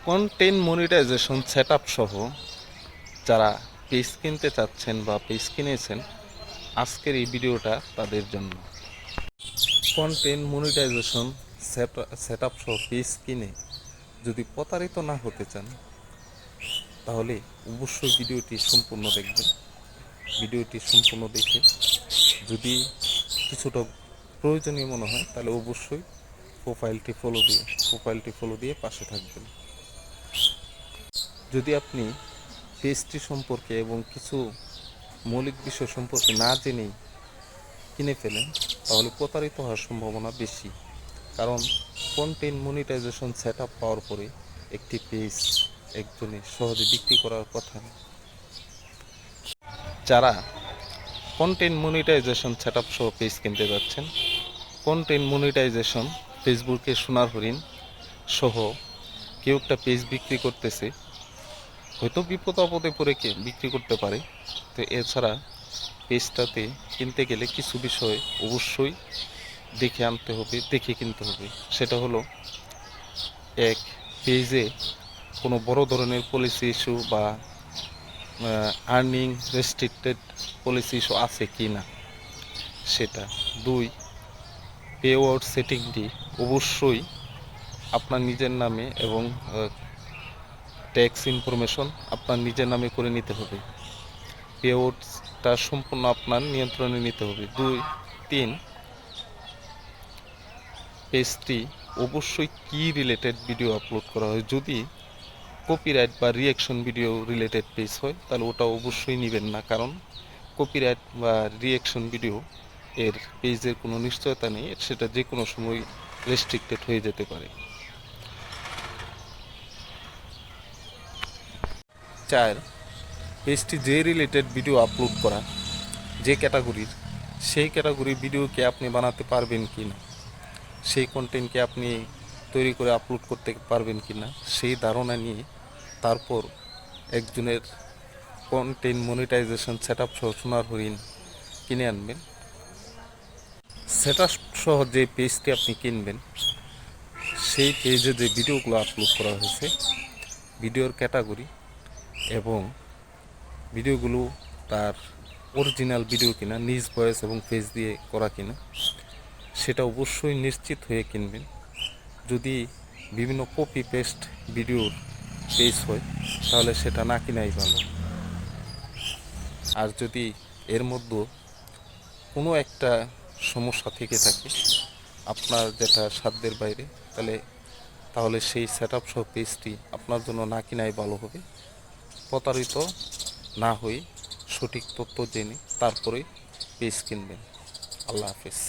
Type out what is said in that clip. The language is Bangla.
কন্টেন্ট মনিটাইজেশন সেটআপ সহ যারা পেজ কিনতে চাচ্ছেন বা পেজ কিনেছেন, আজকের এই ভিডিওটা তাদের জন্য। কন্টেন্ট মনিটাইজেশন সেটআপ সহ পেজ কিনে যদি প্রতারিত না হতে চান, তাহলে অবশ্যই ভিডিওটি সম্পূর্ণ দেখবেন। ভিডিওটি সম্পূর্ণ দেখে যদি কিছুটা প্রয়োজনীয় মনে হয়, তাহলে অবশ্যই প্রোফাইলটি ফলো দিয়ে পাশে থাকবেন। যদি আপনি পেজটি সম্পর্কে এবং কিছু মৌলিক বিষয় সম্পর্কে না জেনেই কিনে ফেলেন, তাহলে প্রতারিত হওয়ার সম্ভাবনা বেশি। কারণ কন্টেন্ট মনিটাইজেশন সেটআপ পাওয়ার পরে একটি পেজ একজনে সহজে বিক্রি করার কথা না। যারা কন্টেন্ট মনিটাইজেশন সেটআপ সহ পেজ কিনতে যাচ্ছেন, কন্টেন্ট মনিটাইজেশন ফেসবুকে সোনার হরিণ সহ কেউ একটা পেজ বিক্রি করতেছে, হয়তো বিপদ আপদে পড়ে কে বিক্রি করতে পারে। তো এছাড়া পেজটাতে কিনতে গেলে কিছু বিষয় অবশ্যই দেখে কিনতে হবে। সেটা হলো, এক, পেজে কোনো বড় ধরনের পলিসি ইস্যু বা আর্নিং রেস্ট্রিক্টেড পলিসি ইস্যু আছে কি না সেটা। দুই, পে আউট সেটিংটি অবশ্যই আপনার নিজের নামে এবং ট্যাক্স ইনফরমেশন আপনার নিজের নামে করে নিতে হবে। পে আউটটা সম্পূর্ণ আপনার নিয়ন্ত্রণে নিতে হবে। দুই, তিন, পেজটি অবশ্যই কি রিলেটেড ভিডিও আপলোড করা হয়। যদি কপিরাইট বা রিঅ্যাকশন ভিডিও রিলেটেড পেজ হয়, তাহলে ওটা অবশ্যই নেবেন না, কারণ কপিরাইট বা রিঅ্যাকশন ভিডিও এর পেজের কোনো নিশ্চয়তা নেই, সেটা যে কোনো সময় রেস্ট্রিক্টেড হয়ে যেতে পারে। চার, পেজটি যে রিলেটেড ভিডিও আপলোড করা, যে ক্যাটাগরির, সেই ক্যাটাগরির ভিডিওকে আপনি বানাতে পারবেন কি না, সেই কন্টেন্টকে আপনি তৈরি করে আপলোড করতে পারবেন কি না, সেই ধারণা নিয়ে তারপর একজনের কন্টেন্ট মনিটাইজেশন সেটআপ সহ সোনার হরিণ কিনে আনবেন। সেটআপ সহ যে পেজটি আপনি কিনবেন, সেই পেজে যে ভিডিওগুলো আপলোড করা হয়েছে, ভিডিওর ক্যাটাগরি এবং ভিডিওগুলো তার অরিজিনাল ভিডিও কিনা, নিজ ভয়েস এবং ফেস দিয়ে করা কিনা, সেটা অবশ্যই নিশ্চিত হয়ে কিনবেন। যদি বিভিন্ন কপি পেস্ট ভিডিওর পেজ হয়, তাহলে সেটা না কিনাই ভালো। আর যদি এর মধ্যে কোনো একটা সমস্যা থেকে থাকে, আপনার যেটা সাধ্যের বাইরে, তাহলে সেই সেটআপ সহ পেজটি আপনার জন্য না কিনাই ভালো হবে। প্রতারিত না হয়ে সঠিক তথ্য জেনে তারপরে পেজ কিনবেন। আল্লাহ হাফেজ।